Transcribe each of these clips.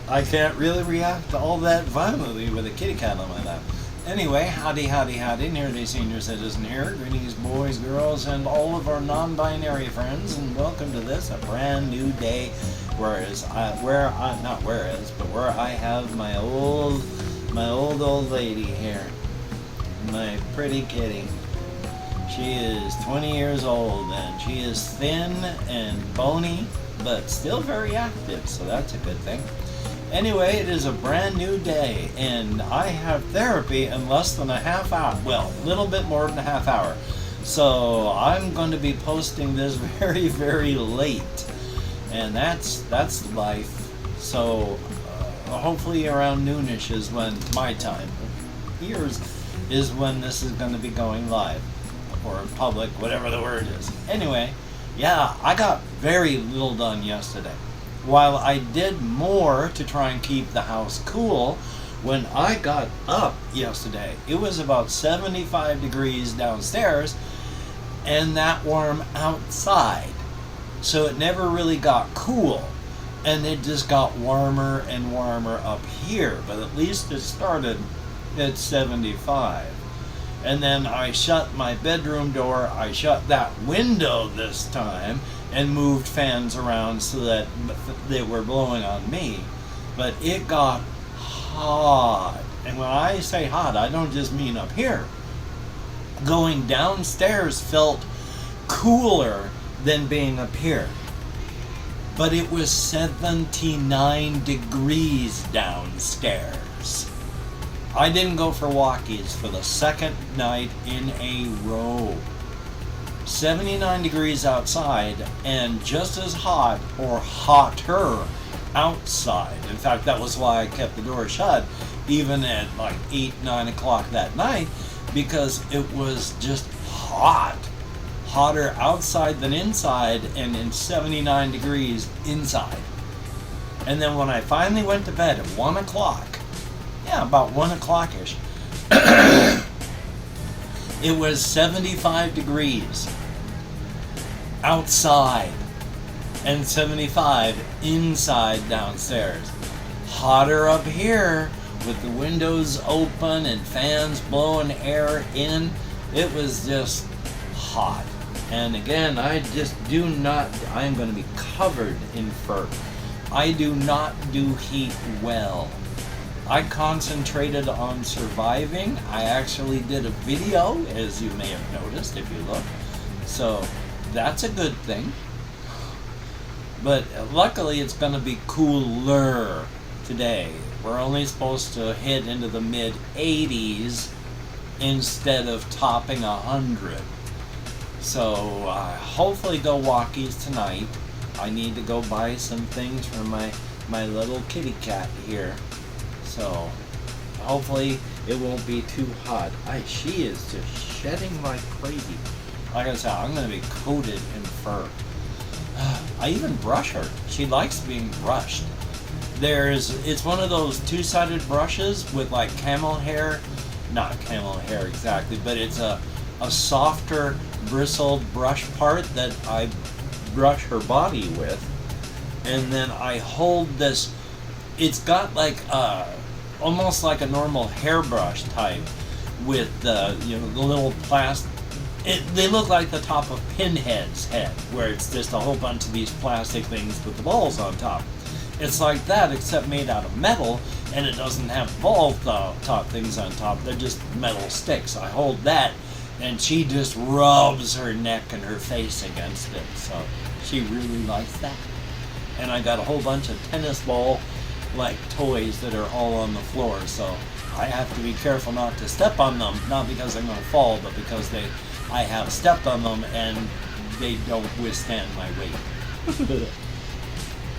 I can't really react all that violently with a kitty cat on my lap. Anyway, howdy, howdy, howdy, nearly senior citizen here. Greetings, boys, girls, and all of our non-binary friends, and welcome to this, a brand new day, where I have my old lady here, my pretty kitty. She is 20 years old, and she is thin and bony, but still very active, so that's a good thing. Anyway, it is a brand new day, and I have therapy in less than a half hour. Well, a little bit more than a half hour. So I'm going to be posting this very, very late, and that's life. So hopefully around noonish is when my time. Yours is when this is going to be going live, or public, whatever the word is. Anyway, yeah, I got very little done yesterday. While I did more to try and keep the house cool, when I got up yesterday, it was about 75 degrees downstairs and that warm outside. So it never really got cool, and it just got warmer and warmer up here, but at least it started at 75. And then I shut my bedroom door, I shut that window this time, and moved fans around so that they were blowing on me. But it got hot. And when I say hot, I don't just mean up here. Going downstairs felt cooler than being up here. But it was 79 degrees downstairs. I didn't go for walkies for the second night in a row. 79 degrees outside and just as hot or hotter outside. In fact, that was why I kept the door shut even at like 8, 9 o'clock that night, because it was just hot. Hotter outside than inside, and in 79 degrees inside. And then when I finally went to bed at 1 o'clock, about 1 o'clock-ish, it was 75 degrees outside and 75 inside downstairs. Hotter up here with the windows open and fans blowing air in. It was just hot. And again, I'm going to be covered in fur. I do not do heat well. I concentrated on surviving. I actually did a video, as you may have noticed if you look. So that's a good thing. But luckily it's going to be cooler today. We're only supposed to hit into the mid 80s instead of topping 100. So hopefully go walkies tonight. I need to go buy some things for my little kitty cat here. So hopefully it won't be too hot. She is just shedding like crazy. Like I said, I'm going to be coated in fur. I even brush her. She likes being brushed. It's one of those two-sided brushes with like camel hair. Not camel hair exactly, but it's a softer bristled brush part that I brush her body with. And then I hold this. It's got like almost like a normal hairbrush type with the little plastic. They look like the top of Pinhead's head, where it's just a whole bunch of these plastic things with the balls on top. It's like that, except made out of metal, and it doesn't have ball top things on top. They're just metal sticks. I hold that, and she just rubs her neck and her face against it. So she really likes that. And I got a whole bunch of tennis ball like toys that are all on the floor, so I have to be careful not to step on them, not because I'm going to fall, but because I have stepped on them and they don't withstand my weight.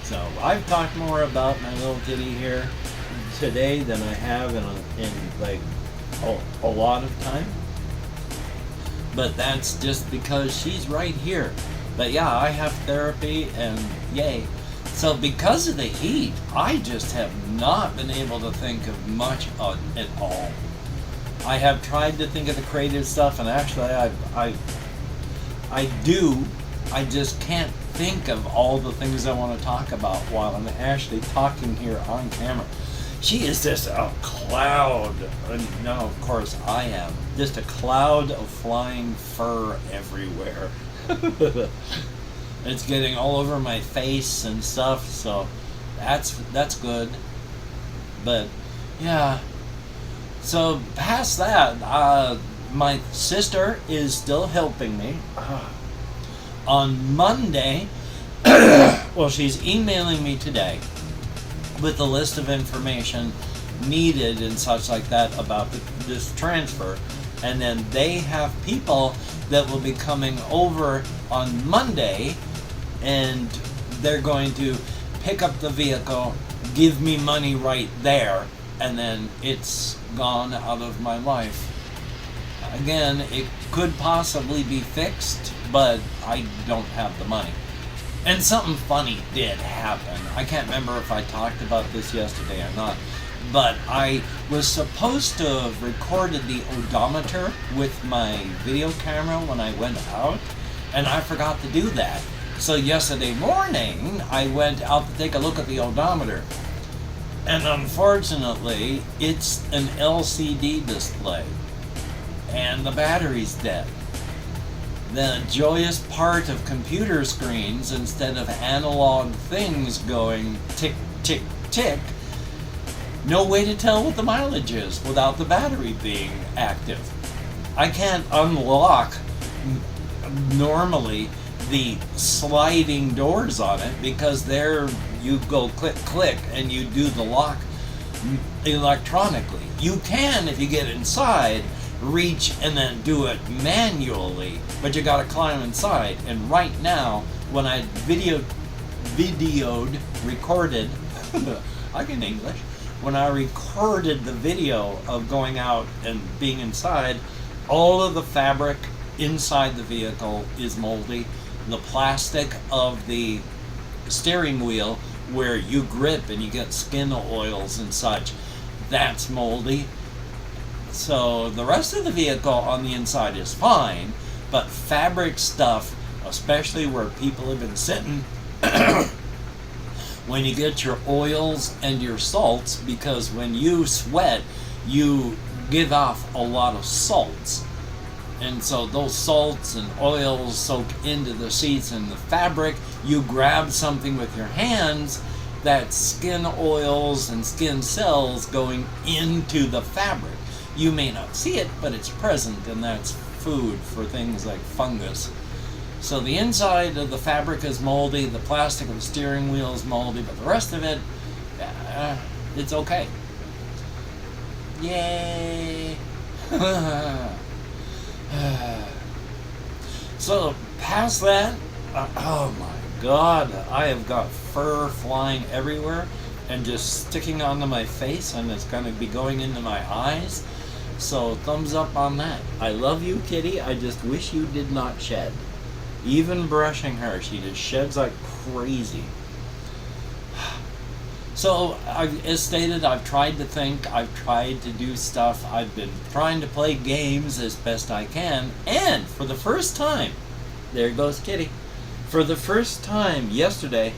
So I've talked more about my little kitty here today than I have in like a lot of time, but that's just because she's right here. But yeah, I have therapy, and yay. So because of the heat, I just have not been able to think of much at all. I have tried to think of the creative stuff, and actually I do. I just can't think of all the things I want to talk about while I'm actually talking here on camera. She is just a cloud. No, of course I am. Just a cloud of flying fur everywhere. It's getting all over my face and stuff, so that's good. But yeah. So past that, my sister is still helping me. On Monday, well, she's emailing me today with a list of information needed and such like that about this transfer. And then they have people that will be coming over on Monday, and they're going to pick up the vehicle, give me money right there, and then it's gone out of my life. Again, it could possibly be fixed, but I don't have the money. And something funny did happen. I can't remember if I talked about this yesterday or not, but I was supposed to have recorded the odometer with my video camera when I went out, and I forgot to do that. So yesterday morning, I went out to take a look at the odometer, and unfortunately, it's an LCD display, and the battery's dead. The joyous part of computer screens, instead of analog things going tick, tick, tick, no way to tell what the mileage is without the battery being active. I can't unlock normally the sliding doors on it because there you go click, click, and you do the lock electronically. You can, if you get inside, reach and then do it manually, but you gotta climb inside. And right now, when I recorded, I can English, when I recorded the video of going out and being inside, all of the fabric inside the vehicle is moldy. The plastic of the steering wheel where you grip and you get skin oils and such, that's moldy. So the rest of the vehicle on the inside is fine, but fabric stuff, especially where people have been sitting, when you get your oils and your salts, because when you sweat, you give off a lot of salts. And so those salts and oils soak into the seats and the fabric. You grab something with your hands, that's skin oils and skin cells going into the fabric. You may not see it, but it's present, and that's food for things like fungus. So the inside of the fabric is moldy, the plastic of the steering wheel is moldy, but the rest of it, it's okay. Yay! So past that, oh my god, I have got fur flying everywhere and just sticking onto my face, and it's going to be going into my eyes. So thumbs up on that. I love you, kitty. I just wish you did not shed. Even brushing her, she just sheds like crazy. So, as stated, I've tried to think, I've tried to do stuff, I've been trying to play games as best I can, and for the first time, there goes Kitty, for the first time yesterday,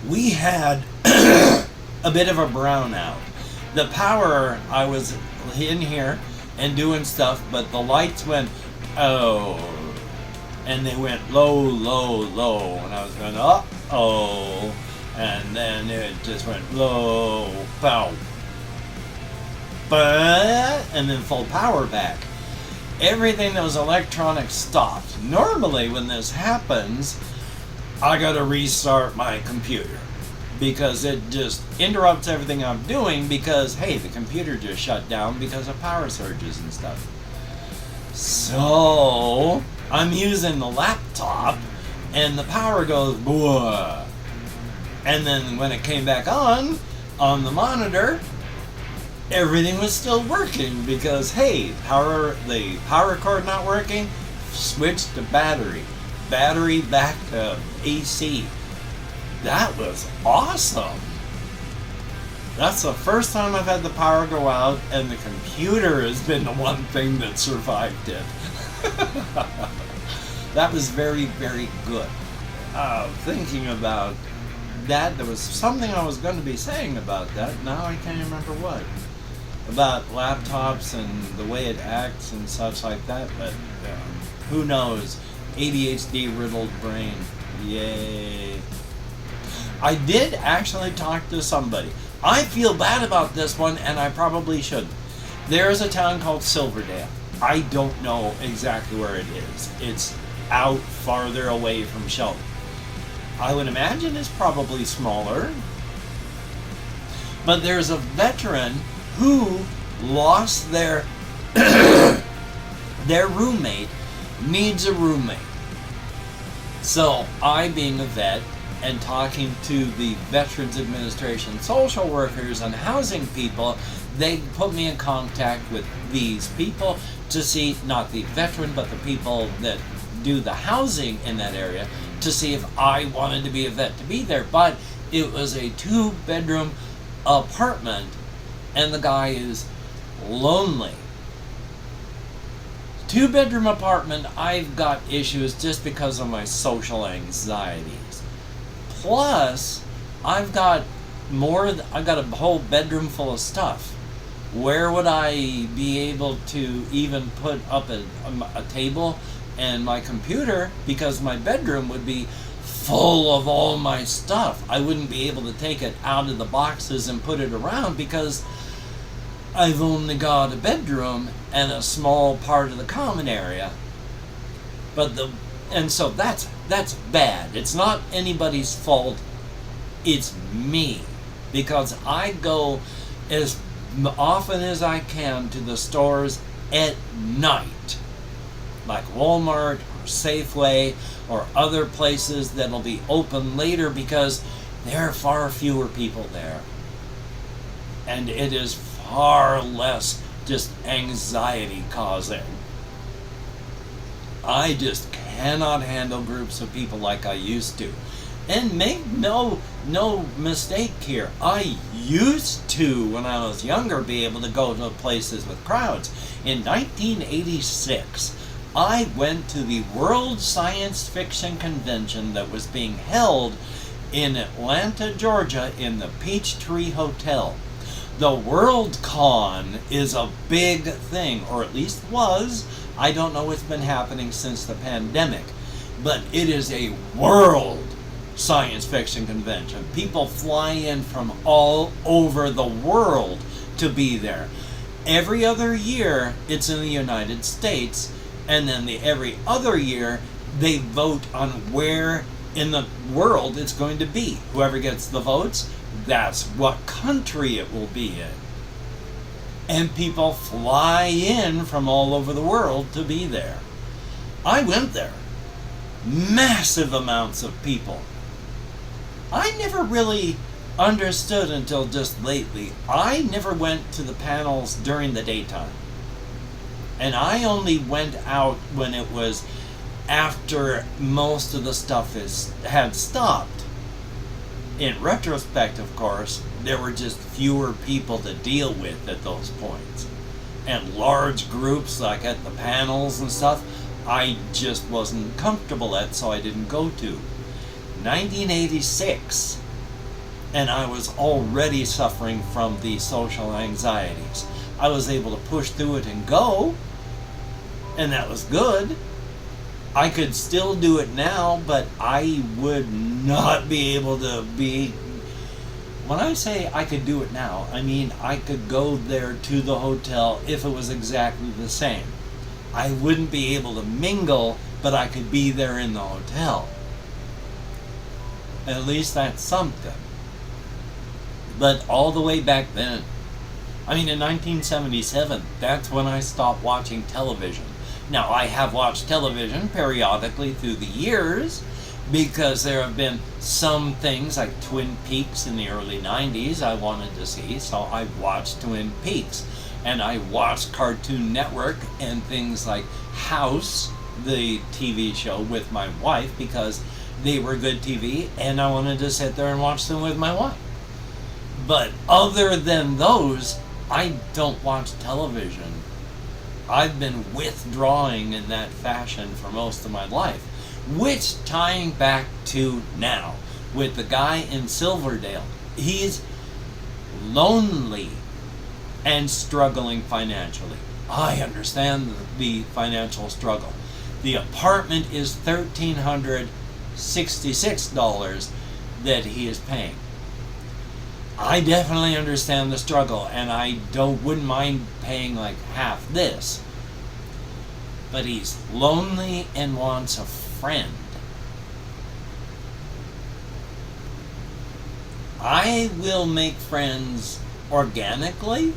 we had a bit of a brownout. The power, I was in here and doing stuff, but the lights went, oh, and they went low, low, low, and I was going, uh-oh. And then it just went low, pow, and then full power back. Everything that was electronic stopped. Normally when this happens, I gotta restart my computer because it just interrupts everything I'm doing because, hey, the computer just shut down because of power surges and stuff. So I'm using the laptop and the power goes, whoa. And then when it came back on the monitor, everything was still working because, hey, the power cord not working, switched to battery back to AC. That was awesome. That's the first time I've had the power go out, and the computer has been the one thing that survived it. That was very, very good. Thinking about that, there was something I was going to be saying about that. Now I can't remember what. About laptops and the way it acts and such like that. But who knows? ADHD riddled brain. Yay. I did actually talk to somebody. I feel bad about this one, and I probably shouldn't. There's a town called Silverdale. I don't know exactly where it is. It's out farther away from Shelby. I would imagine it's probably smaller. But there's a veteran who lost their their roommate, needs a roommate. So I, being a vet, and talking to the Veterans Administration social workers and housing people, they put me in contact with these people to see, not the veteran, but the people that do the housing in that area, to see if I wanted to be a vet to be there. But it was a 2-bedroom apartment, and the guy is lonely. 2-bedroom apartment, I've got issues just because of my social anxieties. Plus, I've got a whole bedroom full of stuff. Where would I be able to even put up a table and my computer, because my bedroom would be full of all my stuff. I wouldn't be able to take it out of the boxes and put it around because I've only got a bedroom and a small part of the common area. And so that's bad. It's not anybody's fault. It's me, because I go as often as I can to the stores at night, like Walmart or Safeway or other places that'll be open later, because there are far fewer people there. And it is far less just anxiety causing. I just cannot handle groups of people like I used to. And make no mistake here, I used to, when I was younger, be able to go to places with crowds. In 1986, I went to the World Science Fiction Convention that was being held in Atlanta, Georgia, in the Peachtree Hotel. The WorldCon is a big thing, or at least was. I don't know what's been happening since the pandemic, but it is a world science fiction convention. People fly in from all over the world to be there. Every other year, it's in the United States, and then every other year, they vote on where in the world it's going to be. Whoever gets the votes, that's what country it will be in. And people fly in from all over the world to be there. I went there. Massive amounts of people. I never really understood until just lately. I never went to the panels during the daytime. And I only went out when it was after most of the stuff had stopped. In retrospect, of course, there were just fewer people to deal with at those points. And large groups, like at the panels and stuff, I just wasn't comfortable at, so I didn't go to. 1986, and I was already suffering from the social anxieties. I was able to push through it and go, and that was good. I could still do it now, but I would not be able to be... When I say I could do it now, I mean I could go there to the hotel if it was exactly the same. I wouldn't be able to mingle, but I could be there in the hotel. At least that's something. But all the way back then, I mean in 1977, that's when I stopped watching television. Now, I have watched television periodically through the years, because there have been some things like Twin Peaks in the early 90s I wanted to see, so I watched Twin Peaks. And I watched Cartoon Network and things like House, the TV show, with my wife, because they were good TV, and I wanted to sit there and watch them with my wife. But other than those, I don't watch television I've been withdrawing in that fashion for most of my life. Which, tying back to now, with the guy in Silverdale, he's lonely and struggling financially. I understand the financial struggle. The apartment is $1,366 that he is paying. I definitely understand the struggle, and I wouldn't mind paying like half this. But he's lonely and wants a friend. I will make friends organically,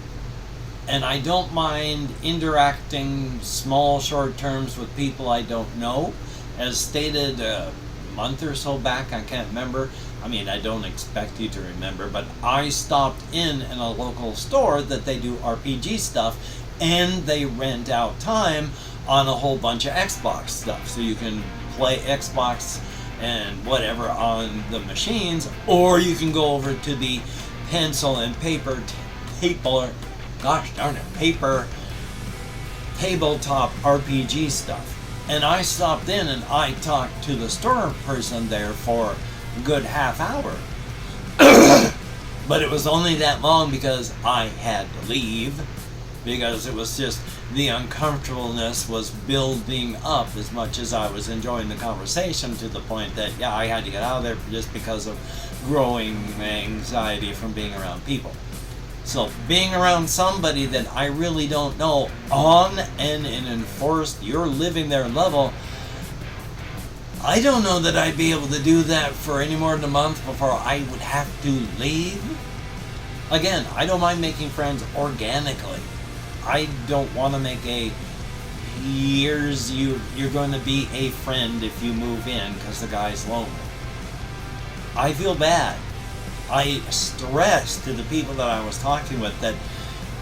and I don't mind interacting small short terms with people I don't know. As stated a month or so back, I can't remember. I mean, I don't expect you to remember, but I stopped in a local store that they do RPG stuff, and they rent out time on a whole bunch of Xbox stuff. So you can play Xbox and whatever on the machines, or you can go over to the pencil and paper tabletop RPG stuff. And I stopped in and I talked to the store person there for a good half hour. But it was only that long because I had to leave, because it was just the uncomfortableness was building up as much as I was enjoying the conversation, to the point that, yeah, I had to get out of there just because of growing anxiety from being around people. So being around somebody that I really don't know on an enforced you're living there level, I don't know that I'd be able to do that for any more than a month before I would have to leave. Again, I don't mind making friends organically. I don't want to make you're going to be a friend if you move in because the guy's lonely. I feel bad. I stress to the people that I was talking with that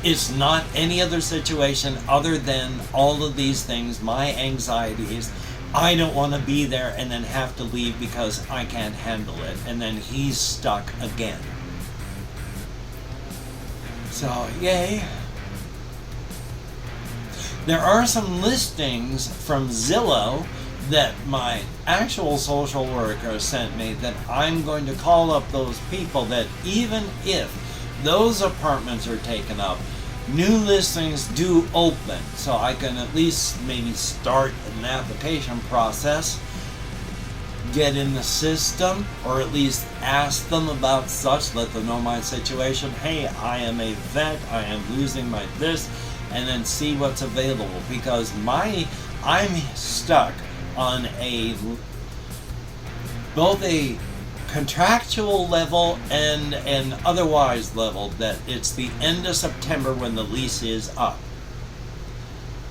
it's not any other situation other than all of these things, my anxieties. I don't want to be there and then have to leave because I can't handle it, and then he's stuck again. So, yay. There are some listings from Zillow that my actual social worker sent me that I'm going to call up those people that even if those apartments are taken up, new listings do open, so I can at least maybe start an application process, get in the system, or at least ask them about such, let them know my situation. Hey, I am a vet, I am losing my this, and then see what's available, because I'm stuck on both a contractual level and an otherwise level, that it's the end of September when the lease is up.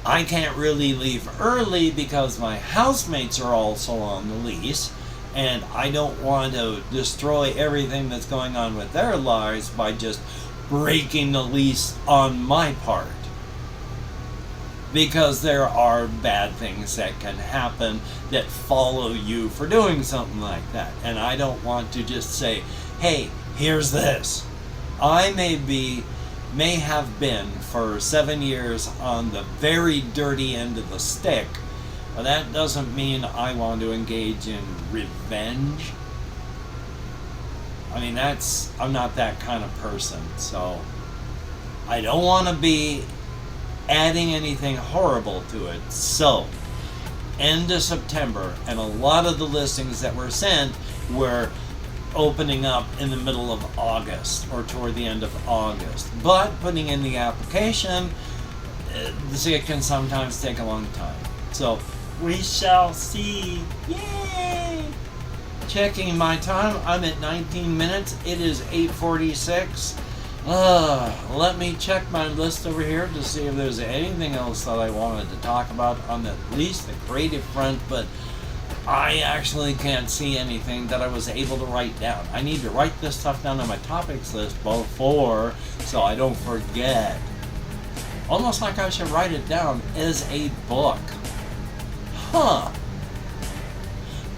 I can't really leave early because my housemates are also on the lease, and I don't want to destroy everything that's going on with their lives by just breaking the lease on my part. Because there are bad things that can happen that follow you for doing something like that. And I don't want to just say, hey, here's this. I may have been for 7 years on the very dirty end of the stick, but that doesn't mean I want to engage in revenge. I mean, I'm not that kind of person, so I don't want to be adding anything horrible to it. So, end of September, and a lot of the listings that were sent were opening up in the middle of August or toward the end of August. But putting in the application, it can sometimes take a long time. So, we shall see. Yay! Checking my time, I'm at 19 minutes. It is 8:46. Let me check my list over here to see if there's anything else that I wanted to talk about on at least the creative front, but I actually can't see anything that I was able to write down. I need to write this stuff down on my topics list before, so I don't forget. Almost like I should write it down as a book.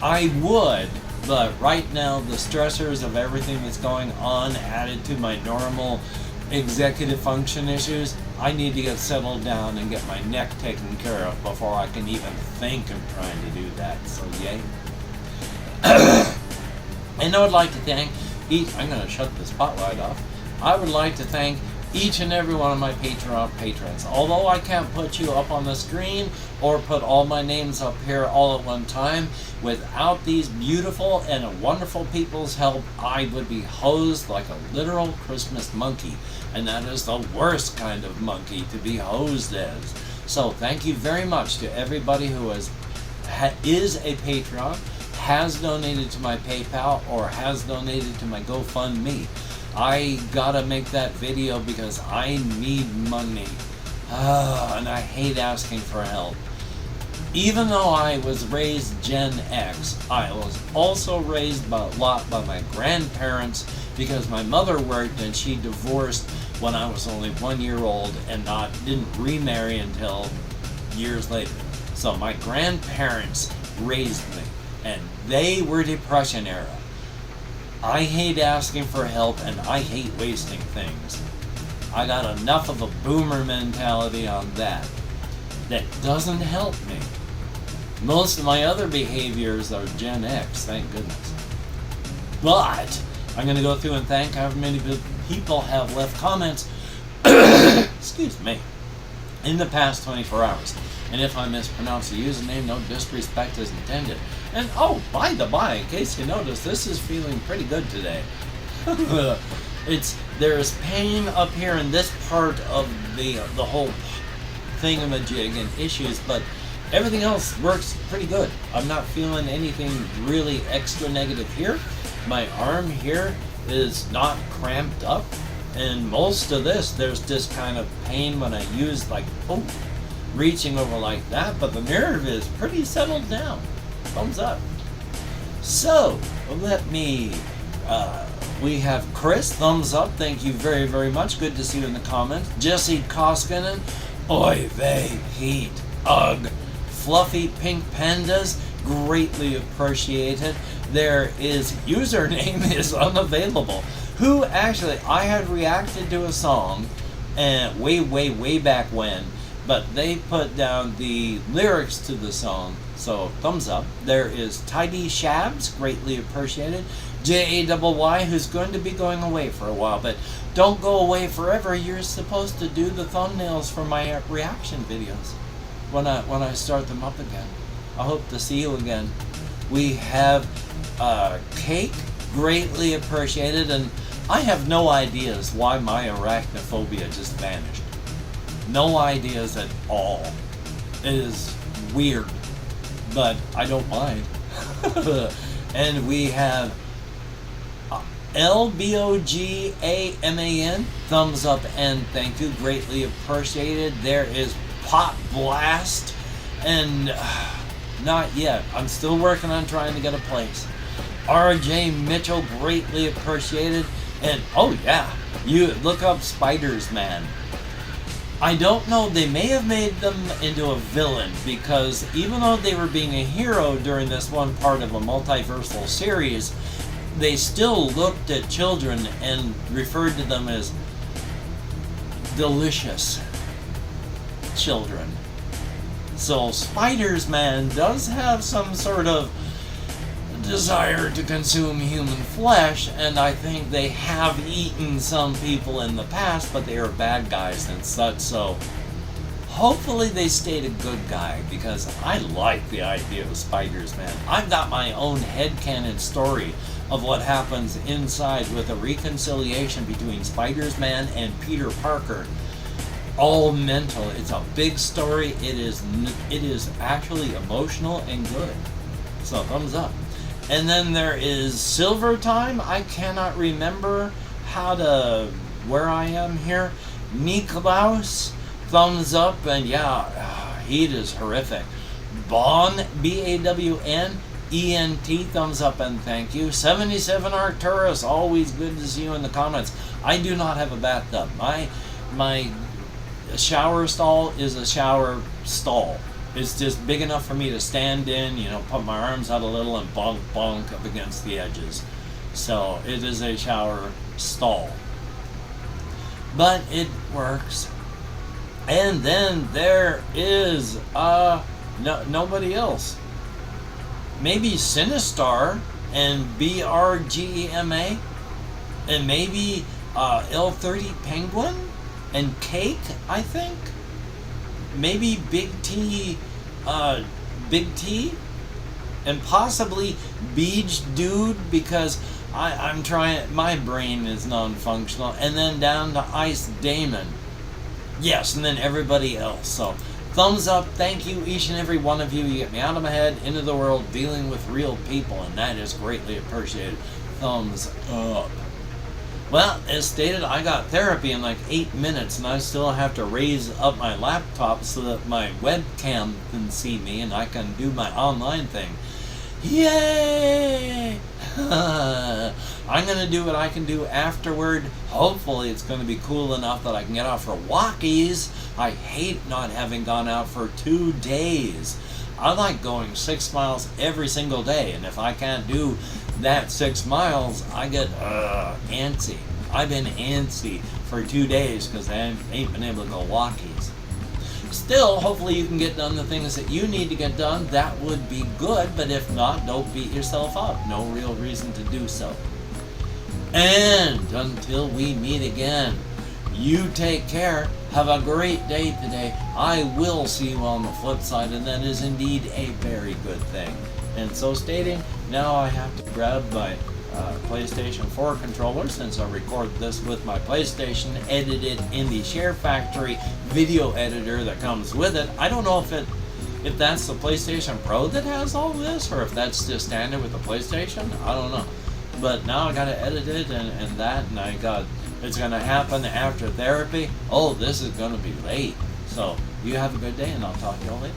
I would. But right now, the stressors of everything that's going on added to my normal executive function issues. I need to get settled down and get my neck taken care of before I can even think of trying to do that. So yay. And I would like to thank I'm going to shut the spotlight off. I would like to thank each and every one of my Patreon patrons. Although I can't put you up on the screen or put all my names up here all at one time, without these beautiful and wonderful people's help, I would be hosed like a literal Christmas monkey. And that is the worst kind of monkey to be hosed as. So thank you very much to everybody who is a Patreon, has donated to my PayPal, or has donated to my GoFundMe. I gotta make that video because I need money. And I hate asking for help. Even though I was raised Gen X, I was also raised a lot by my grandparents because my mother worked and she divorced when I was only 1 year old and didn't remarry until years later. So my grandparents raised me, and they were Depression era. I hate asking for help, and I hate wasting things. I got enough of a boomer mentality on that. That doesn't help me. Most of my other behaviors are Gen X, thank goodness. But I'm going to go through and thank however many people have left comments, excuse me, in the past 24 hours. And if I mispronounce the username, no disrespect is intended. And oh, by the by, in case you notice, this is feeling pretty good today. There's pain up here in this part of the whole thingamajig and issues, but everything else works pretty good. I'm not feeling anything really extra negative here. My arm here is not cramped up, and most of this, there's just kind of pain when I use reaching over like that, but the nerve is pretty settled down. Thumbs up. So, let me, we have Chris, thumbs up, thank you very, very much, good to see you in the comments. Jesse Koskinen, oy vey, heat, ugh. Fluffy pink pandas, greatly appreciated. There is, username is unavailable. Who actually, I had reacted to a song, and way back when, but they put down the lyrics to the song, so thumbs up. There is Tidy Shabs, greatly appreciated. J-A-Y-Y, who's going to be going away for a while, but don't go away forever. You're supposed to do the thumbnails for my reaction videos when I start them up again. I hope to see you again. We have Cake, greatly appreciated, and I have no ideas why my arachnophobia just vanished. No ideas at all. It is weird, but I don't mind. And we have LBOGAMAN, thumbs up and thank you, greatly appreciated. There is Pot Blast, and not yet. I'm still working on trying to get a place. RJ Mitchell, greatly appreciated. And oh yeah, you look up Spiders Man. I don't know, they may have made them into a villain, because even though they were being a hero during this one part of a multiversal series, they still looked at children and referred to them as delicious children. So Spiders Man does have some sort of desire to consume human flesh, and I think they have eaten some people in the past, but they are bad guys and such, so hopefully they stayed a good guy, because I like the idea of Spiders Man. I've got my own headcanon story of what happens inside with a reconciliation between Spiders Man and Peter Parker. All mental. It's a big story. It is actually emotional and good. So thumbs up. And then there is Silver Time. I cannot remember where I am here. Niklaus, thumbs up, and yeah, heat is horrific. Bon, B-A-W-N-E-N-T, thumbs up and thank you. 77 Arcturus, always good to see you in the comments. I do not have a bathtub. My shower stall is a shower stall. It's just big enough for me to stand in, put my arms out a little and bonk up against the edges. So it is a shower stall. but it works. And then there is nobody else. Maybe Sinistar and BRGEMA, and maybe L30 Penguin and Cake, I think. Maybe Big T, and possibly Beach Dude, because I'm trying, my brain is non-functional, and then down to Ice Damon. Yes, and then everybody else. So, thumbs up, thank you, each and every one of you. You get me out of my head, into the world, dealing with real people, and that is greatly appreciated. Thumbs up. Well, as stated, I got therapy in like 8 minutes, and I still have to raise up my laptop so that my webcam can see me and I can do my online thing. Yay! I'm going to do what I can do afterward. Hopefully it's going to be cool enough that I can get out for walkies. I hate not having gone out for 2 days. I like going 6 miles every single day, and if I can't do that 6 miles, I get antsy. I've been antsy for 2 days because I ain't been able to go walkies. Still, hopefully you can get done the things that you need to get done. That would be good, but if not, don't beat yourself up. No real reason to do so. And until we meet again, you take care. Have a great day today. I will see you on the flip side, and that is indeed a very good thing. And so stating, now I have to grab my PlayStation 4 controller, since I record this with my PlayStation, edit it in the Share Factory video editor that comes with it. I don't know if that's the PlayStation Pro that has all this, or if that's just standard with the PlayStation. I don't know. But now I gotta edit it and it's gonna happen after therapy. Oh, this is gonna be late. So you have a good day, and I'll talk to you all later.